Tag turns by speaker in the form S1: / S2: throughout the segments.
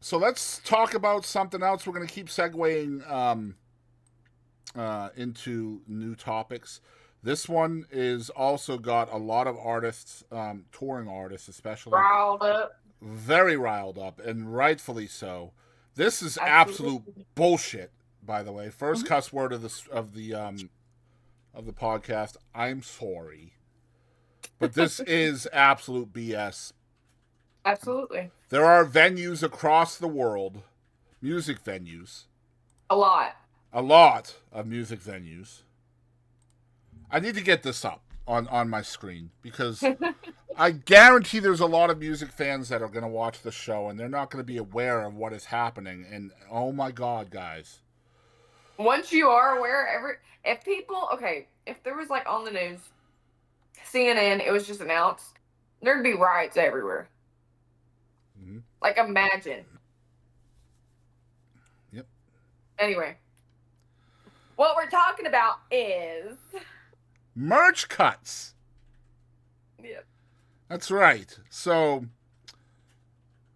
S1: So let's talk about something else. We're going to keep segueing into new topics. This one is also got a lot of artists, touring artists especially,
S2: Riled up.
S1: very riled up, and rightfully so. This is absolute
S2: Absolutely.
S1: bullshit. By the way, first
S2: Mhm.
S1: cuss word of the podcast. I'm sorry, but this is absolute BS.
S2: Absolutely.
S1: There are venues across the world, music venues,
S2: A lot.
S1: a lot of music venues. I need to get this up on my screen because I guarantee there's a lot of music fans that are going to watch the show and they're not going to be aware of what is happening. And oh my God, guys.
S2: Once you are aware, if people okay, if there was like on the news, CNN, it was just announced, there'd be riots everywhere.
S1: Mm-hmm.
S2: Like imagine.
S1: Yep.
S2: Anyway, what we're talking about is
S1: Merch cuts.
S2: yeah.
S1: That's right. So,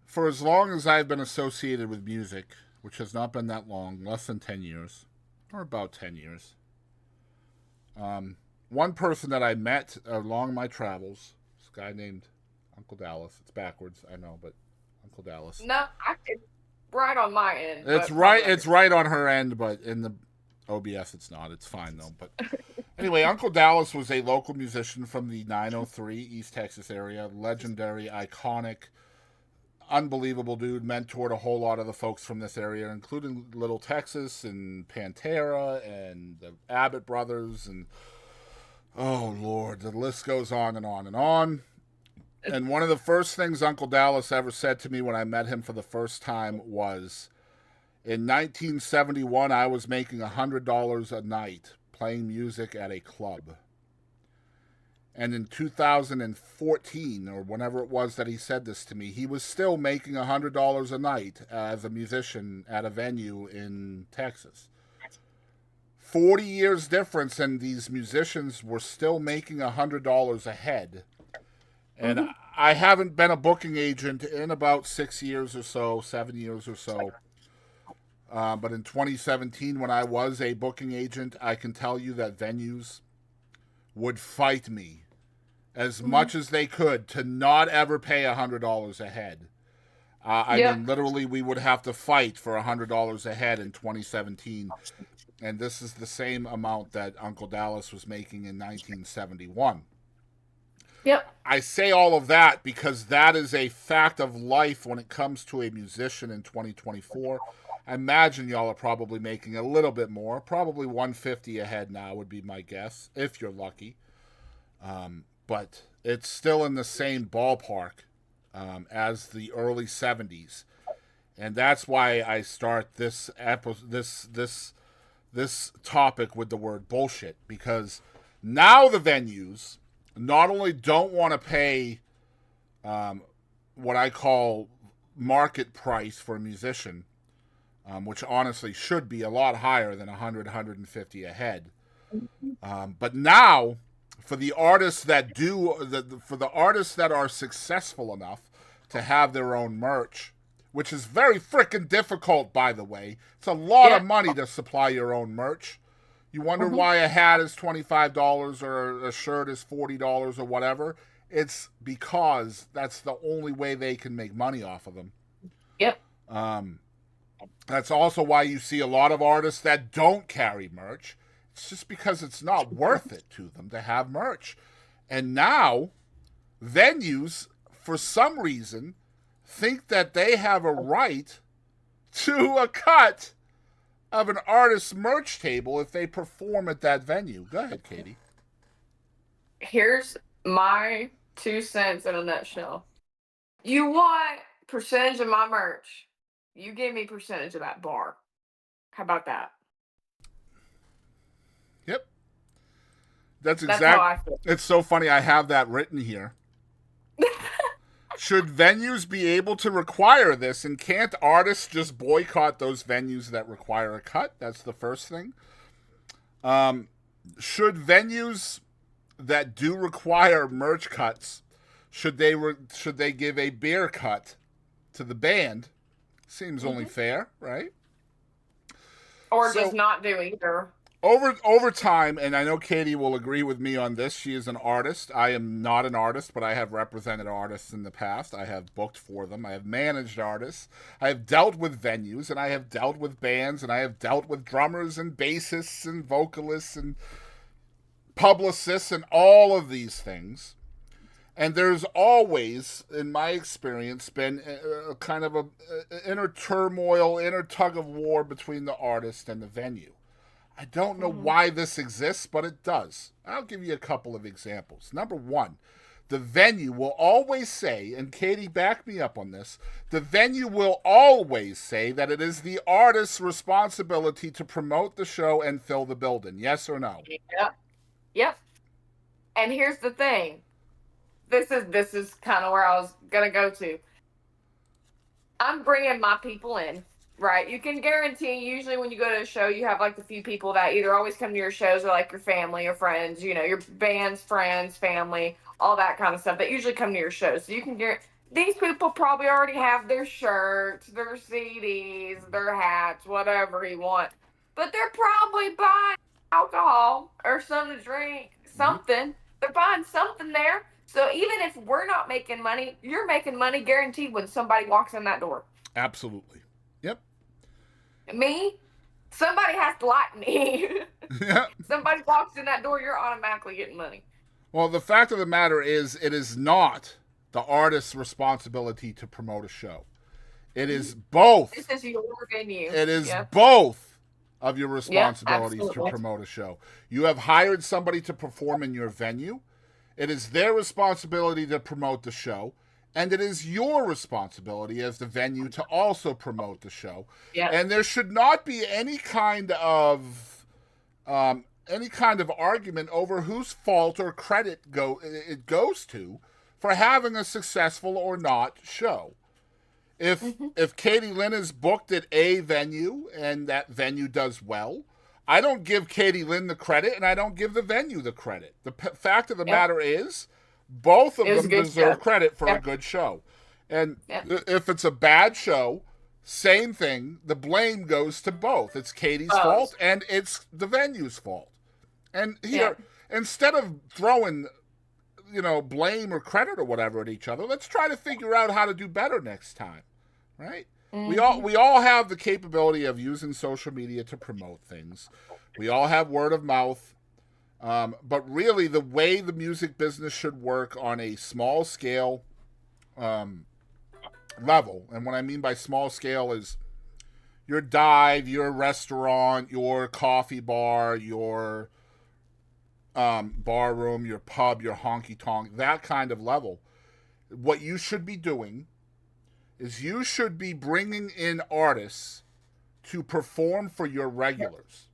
S1: for as long as I've been associated with music, which has not been that long, less than 10 years, or about 10 years, one person that I met along my travels, this guy named Uncle Dallas. It's backwards, I know, but Uncle Dallas.
S2: No, it's right on my end,
S1: It's
S2: but
S1: right.
S2: probably on
S1: It's
S2: your.
S1: right on her end, but in the OBS, it's not. It's fine though. But anyway, Uncle Dallas was a local musician from the 903 East Texas area. Legendary, iconic, unbelievable dude. Mentored a whole lot of the folks from this area, including Little Texas and Pantera and the Abbott Brothers, and oh Lord, the list goes on and on and on. And one of the first things Uncle Dallas ever said to me when I met him for the first time was, in 1971, I was making $100 a night playing music at a club. And in 2014, or whenever it was that he said this to me, he was still making $100 a night as a musician at a venue in Texas. 40 years difference, and these musicians were still making $100 a head. And
S2: Mhm.
S1: I haven't been a booking agent in about 6 years or so, 7 years or so. But in 2017, when I was a booking agent, I can tell you that venues would fight me as
S2: Mhm.
S1: much as they could to not ever pay $100 a head. I
S2: Yep.
S1: mean, literally, we would have to fight for $100 a head in 2017. And this is the same amount that Uncle Dallas was making in 1971.
S2: Yep.
S1: I say all of that because that is a fact of life when it comes to a musician in 2024. I imagine y'all are probably making a little bit more, probably 150 a head now would be my guess, if you're lucky. But it's still in the same ballpark as the early 70s, and that's why I start this topic with the word bullshit, because now the venues not only don't want to pay what I call market price for a musician, which honestly should be a lot higher than 100, 150 a head. But now, for the artists that for the artists that are successful enough to have their own merch, which is very freaking difficult, by the way. It's a lot of
S2: Yep.
S1: money to supply your own merch. You wonder
S2: Mhm.
S1: why a hat is $25 or a shirt is $40 or whatever. It's because that's the only way they can make money off of them.
S2: Yep.
S1: Um, that's also why you see a lot of artists that don't carry merch. It's just because it's not worth it to them to have merch. And now, venues, for some reason, think that they have a right to a cut of an artist's merch table if they perform at that venue. Go ahead, Kadie.
S2: Here's my 2 cents in a nutshell. You want percentage of my merch? You give me percentage of that bar. How about that?
S1: Yep. That's
S2: That's how
S1: exact.
S2: I feel.
S1: It's so funny. I have that written here. Should venues be able to require this, and can't artists just boycott those venues that require a cut? That's the first thing. Um, should venues that do require merch cuts, should they give a beer cut to the band Seems only
S2: Hmm.
S1: fair, right?
S2: Or just
S1: So
S2: not do either.
S1: over time, and I know Kadie will agree with me on this. She is an artist. I am not an artist, but I have represented artists in the past. I have booked for them. I have managed artists. I have dealt with venues, and I have dealt with bands, and I have dealt with drummers and bassists and vocalists and publicists and all of these things. And there's always, in my experience, been a kind of a inner turmoil, inner tug of war between the artist and the venue. I don't know
S2: Hmm.
S1: why this exists, but it does. I'll give you a couple of examples. Number one, the venue will always say, and Kadie, back me up on this, the venue will always say that it is the artist's responsibility to promote the show and fill the building. Yes or no?
S2: Yep. Yep. And here's the thing. This is kind of where I was gonna go to. I'm bringing my people in, right? You can guarantee usually when you go to a show, you have like the few people that either always come to your shows or like your family or friends, your band's friends, family, all that kind of stuff that usually come to your shows. So you can guarantee these people probably already have their shirts, their CDs, their hats, whatever you want. But they're probably buying alcohol or something to drink,
S1: Mm-hmm.
S2: something. They're buying something there. So even if we're not making money, you're making money guaranteed when somebody walks in that door.
S1: Absolutely. Yep.
S2: Me, somebody has to like me.
S1: Yeah.
S2: Somebody walks in that door, you're automatically getting money.
S1: Well, the fact of the matter is, it is not the artist's responsibility to promote a show. It is
S2: This
S1: both.
S2: is your venue.
S1: It is
S2: Yep.
S1: both of your
S2: Yep.
S1: responsibilities to
S2: Absolutely.
S1: promote a show. You have hired somebody to perform in your venue. It is their responsibility to promote the show, and it is your responsibility as the venue to also promote the show.
S2: Yep.
S1: And there should not be any kind of argument over whose fault or credit it goes to for having a successful or not show. If
S2: Hmm.
S1: if Katie Lynn is booked at a venue and that venue does well, I don't give Katie Lynn the credit and I don't give the venue the credit. The fact of the
S2: Yep.
S1: matter is, both of
S2: It was a
S1: them
S2: good
S1: deserve
S2: show.
S1: credit for a
S2: Yep.
S1: good show. And
S2: Yep.
S1: if it's a bad show, same thing. The blame goes to both. It's Katie's
S2: Both.
S1: fault and it's the venue's fault. And here,
S2: Yep.
S1: instead of throwing, blame or credit or whatever at each other, let's try to figure out how to do better next time, right? We all
S2: Hmm.
S1: we all have the capability of using social media to promote things. We all have word of mouth, but really, the way the music business should work on a small scale um, level, and what I mean by small scale is your dive, your restaurant, your coffee bar, your bar room, your pub, your honky tonk, that kind of level. What you should be doing is you should be bringing in artists to perform for your regulars.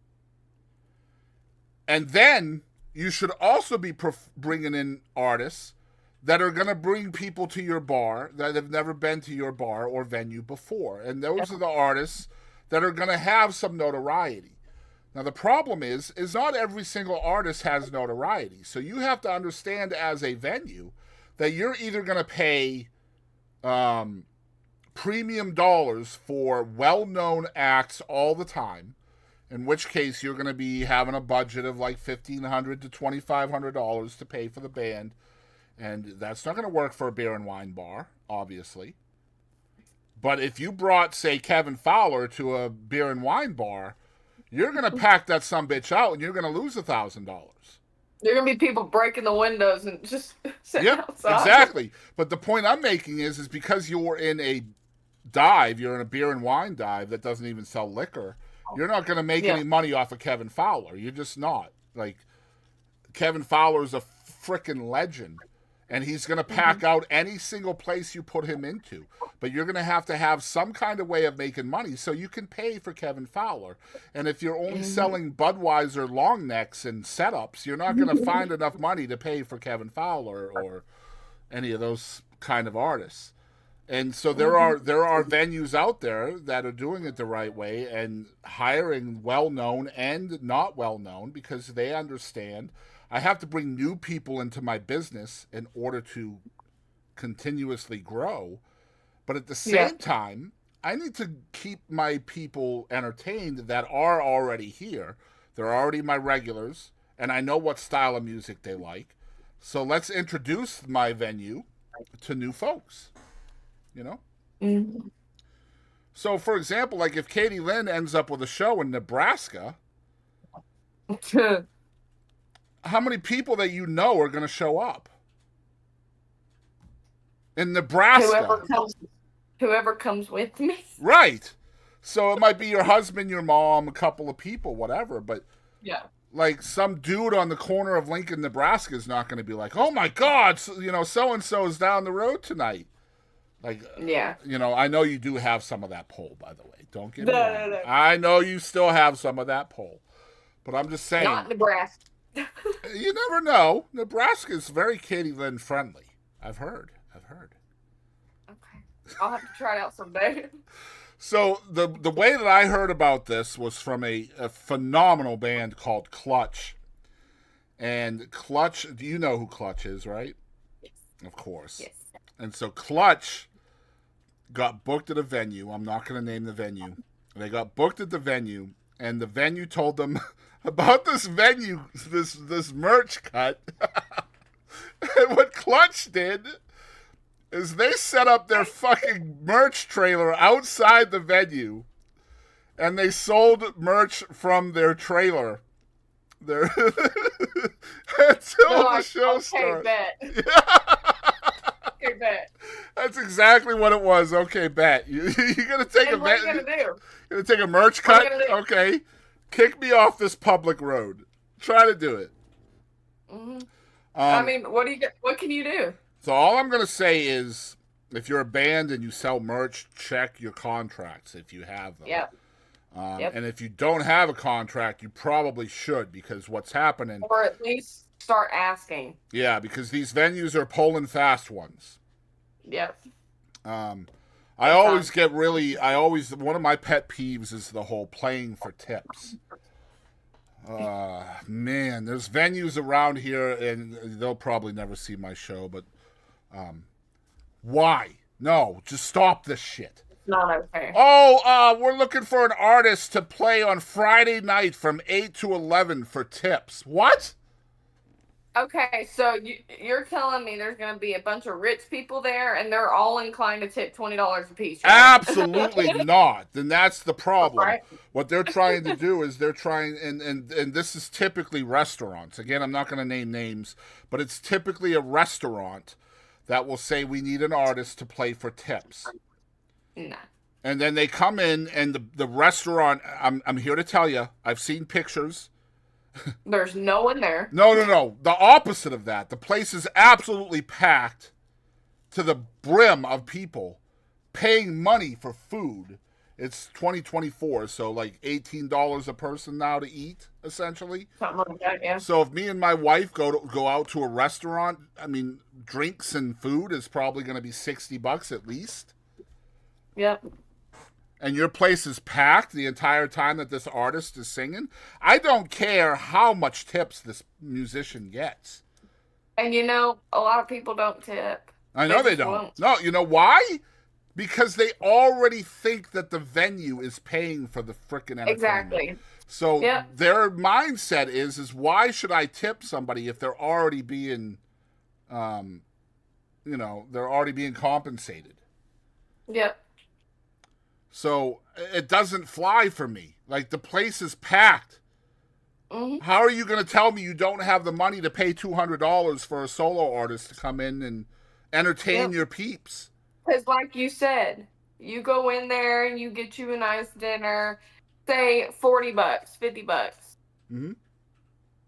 S1: And then you should also be bringing in artists that are going to bring people to your bar that have never been to your bar or venue before. And those are the artists that are going to have some notoriety. Now the problem is not every single artist has notoriety. So you have to understand as a venue that you're either going to pay um, premium dollars for well-known acts all the time, in which case you're going to be having a budget of like $1,500 to $2,500 to pay for the band, and that's not going to work for a beer and wine bar, obviously. But if you brought, say, Kevin Fowler to a beer and wine bar, you're going to pack that sumbitch out, and you're going to lose $1,000.
S2: There are gonna be people breaking the windows and just sitting
S1: Yep,
S2: outside.
S1: exactly. But the point I'm making is because you're in a dive, you're in a beer and wine dive that doesn't even sell liquor, you're not going to make
S2: Yeah.
S1: any money off of Kevin Fowler. You're just not. Like, Kevin Fowler is a freaking legend, and he's going to
S2: Hmm.
S1: pack out any single place you put him into. But you're going to have some kind of way of making money so you can pay for Kevin Fowler. And if you're only
S2: Hmm.
S1: selling Budweiser long necks and setups, you're not going to find enough money to pay for Kevin Fowler or any of those kind of artists. And so
S2: Hmm.
S1: there are venues out there that are doing it the right way and hiring well known and not well known because they understand I have to bring new people into my business in order to continuously grow. But at the
S2: Yeah.
S1: same time, I need to keep my people entertained that are already here. They're already my regulars, and I know what style of music they like. So let's introduce my venue to new folks. You know.
S2: Mm-hmm.
S1: So, for example, like if Katie Lynn ends up with a show in Nebraska, how many people that you know are going to show up in Nebraska?
S2: Whoever comes with me.
S1: Right. So it might be your husband, your mom, a couple of people, whatever. But
S2: Yeah.
S1: like some dude on the corner of Lincoln, Nebraska is not going to be like, oh my God, so, so and so is down the road tonight. Like,
S2: Yeah.
S1: I know you do have some of that pull, by the way. Don't get me
S2: No,
S1: wrong.
S2: no.
S1: I know you still have some of that pull. But I'm just saying.
S2: Not Nebraska.
S1: You never know. Nebraska is very Katie Lynn friendly. I've heard.
S2: Okay. I'll have to try it out someday.
S1: So the way that I heard about this was from a phenomenal band called Clutch. And Clutch, do you know who Clutch is, right?
S2: Yes.
S1: Of course.
S2: Yes.
S1: And so Clutch got booked at a venue. I'm not going to name the venue. They got booked at the venue, and the venue told them about this venue, this merch cut. And what Clutch did is they set up their fucking merch trailer outside the venue, and they sold merch from their trailer. Until the show started.
S2: Bet. Okay, bet.
S1: That's exactly what it was. Okay, bet. You're gonna take
S2: and what are you gonna do?
S1: You're gonna take a merch cut? Okay. Kick me off this public road. Try to do it.
S2: Mm-hmm. I mean, what can you do?
S1: So all I'm gonna say is, if you're a band and you sell merch, check your contracts if you have them.
S2: Yeah.
S1: And if you don't have a contract, you probably should, because what's happening...
S2: Or at least start asking.
S1: Yeah, because these venues are pulling fast ones.
S2: Yep.
S1: One of my pet peeves is the whole playing for tips. Man, there's venues around here, and they'll probably never see my show, but why? No, just stop this shit.
S2: Not okay.
S1: Oh, we're looking for an artist to play on Friday night from 8 to 11 for tips. What?
S2: Okay, so you're telling me there's going to be a bunch of rich people there, and they're all inclined to tip $20 a piece, right?
S1: Absolutely not. Then that's the problem.
S2: Right.
S1: What they're trying to do is they're trying, and this is typically restaurants. Again, I'm not going to name names, but it's typically a restaurant that will say we need an artist to play for tips.
S2: Nah.
S1: And then they come in, and the restaurant, I'm here to tell you, I've seen pictures.
S2: There's no one there.
S1: No. The opposite of that. The place is absolutely packed to the brim of people paying money for food. It's 2024, so like $18 a person now to eat, essentially.
S2: Something like that, yeah.
S1: So if me and my wife go out to a restaurant, I mean, drinks and food is probably going to be $60 at least.
S2: Yep.
S1: And your place is packed the entire time that this artist is singing, I don't care how much tips this musician gets.
S2: And a lot of people don't tip.
S1: I know they don't.
S2: Won't.
S1: No, you know why? Because they already think that the venue is paying for the frickin' entertainment.
S2: Exactly.
S1: So their mindset is why should I tip somebody if they're already being, they're already being compensated.
S2: Yep.
S1: So it doesn't fly for me. Like, the place is packed.
S2: Mm-hmm.
S1: How are you going to tell me you don't have the money to pay $200 for a solo artist to come in and entertain your peeps?
S2: Because like you said, you go in there and you get you a nice dinner, say $40, $50.
S1: Mm-hmm.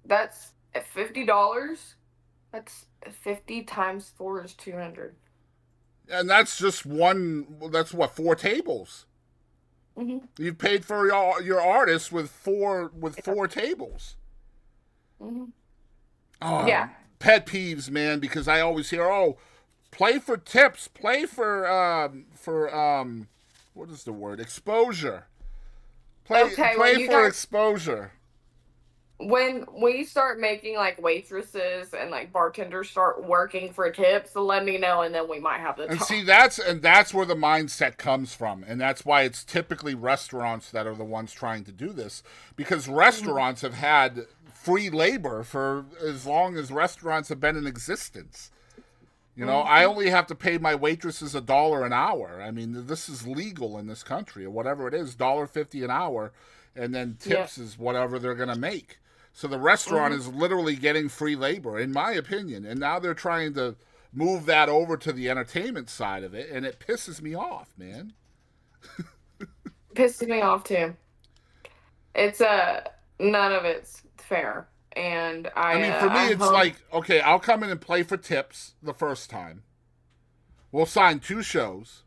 S2: That's at $50. That's 50 times 4 is 200.
S1: And that's just that's what, 4 tables.
S2: Mm-hmm.
S1: You've paid for your artist with four tables.
S2: Mm-hmm.
S1: Oh,
S2: yeah.
S1: Pet peeves, man, because I always hear, play for tips, play for what is the word? Exposure. Play for exposure.
S2: when we start making like waitresses and like bartenders start working for tips, let me know, and then we might have to
S1: And see,
S2: talk.
S1: that's where the mindset comes from, and that's why it's typically restaurants that are the ones trying to do this, because
S2: Mhm.
S1: restaurants have had free labor for as long as restaurants have been in existence. You know, I
S2: Mhm.
S1: only have to pay my waitresses $1 an hour. I mean, this is legal in this country, or whatever it is, $1.50 an hour, and then
S2: Yeah.
S1: tips is whatever they're gonna make. So the restaurant
S2: Mhm.
S1: is literally getting free labor, in my opinion. And now they're trying to move that over to the entertainment side of it, and it pisses me off, man.
S2: Pisses me off too. It's none of it's fair, and
S1: I mean, for
S2: I
S1: me, it's
S2: hope.
S1: like, okay, I'll come in and play for tips the first time. We'll sign 2 shows,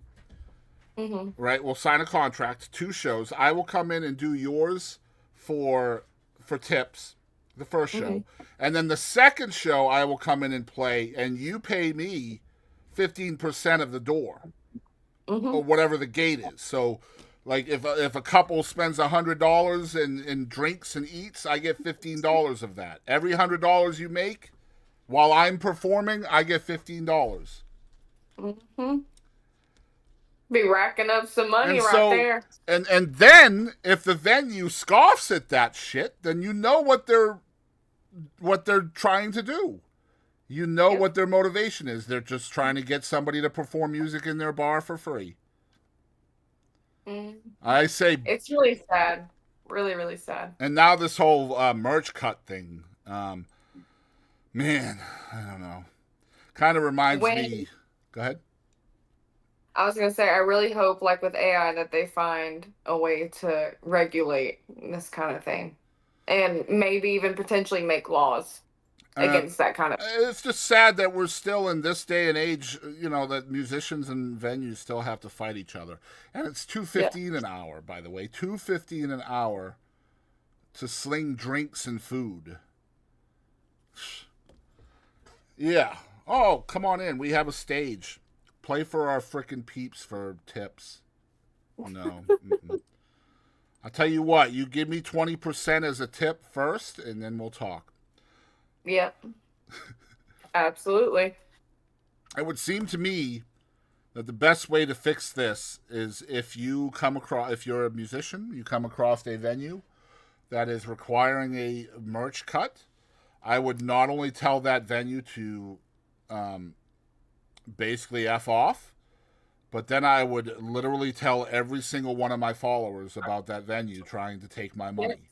S2: Mhm.
S1: right? We'll sign a contract, 2 shows. I will come in and do yours for for tips, the first show,
S2: Mhm.
S1: and then the second show I will come in and play, and you pay me 15% of the door or
S2: Mhm.
S1: whatever the gate is. So, like if a couple spends $100 in drinks and eats, I get $15 of that. Every $100 you make while I'm performing, I get $15.
S2: Mhm. Be racking up some money
S1: And
S2: right
S1: so
S2: there.
S1: and then if the venue scoffs at that shit, then you know what they're trying to do. You know
S2: Yep.
S1: what their motivation is. They're just trying to get somebody to perform music in their bar for free.
S2: Mhm.
S1: I say,
S2: It's really sad. Really, really sad.
S1: and now this whole merch cut thing, man, I don't know. Kind of reminds
S2: When
S1: me. Go ahead.
S2: I was gonna say, I really hope, like with AI, that they find a way to regulate this kind of thing, and maybe even potentially make laws
S1: Uh,
S2: against that kind of.
S1: it's just sad that we're still in this day and age, you know, that musicians and venues still have to fight each other. And it's two
S2: Yeah.
S1: fifteen an hour, by the way, $2.15 an hour to sling drinks and food. Yeah. Oh, come on in. We have a stage. Play for our frickin' peeps for tips. No. Mm-mm. I'll tell you what. You give me 20% as a tip first, and then we'll talk.
S2: Yeah. Absolutely.
S1: It would seem to me that the best way to fix this is if you're a musician, you come across a venue that is requiring a merch cut. I would not only tell that venue to um, basically F off, but then I would literally tell every single one of my followers about that venue trying to take my
S2: Yeah.
S1: money.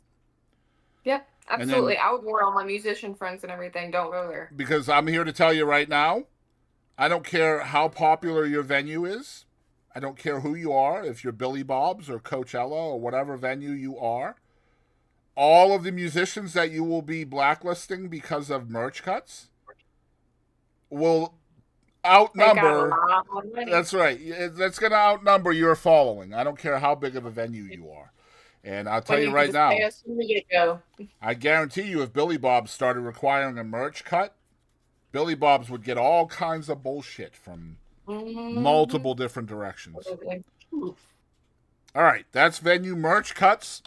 S2: Yeah.
S1: And then,
S2: Absolutely. I would warn all my musician friends and everything. Don't go there.
S1: because I'm here to tell you right now, I don't care how popular your venue is. I don't care who you are, if you're Billy Bob's or Coachella or whatever venue you are. All of the musicians that you will be blacklisting because of merch cuts will
S2: They got a
S1: outnumber.
S2: lot of money.
S1: That's right. That's going to outnumber your following. I don't care how big of a venue you are. And I'll tell
S2: When
S1: you
S2: you can
S1: right
S2: just pay
S1: now,
S2: us from the get go.
S1: I guarantee you, if Billy Bob started requiring a merch cut, Billy Bob's would get all kinds of bullshit from
S2: Hmm.
S1: multiple different directions. All right, that's venue merch cuts.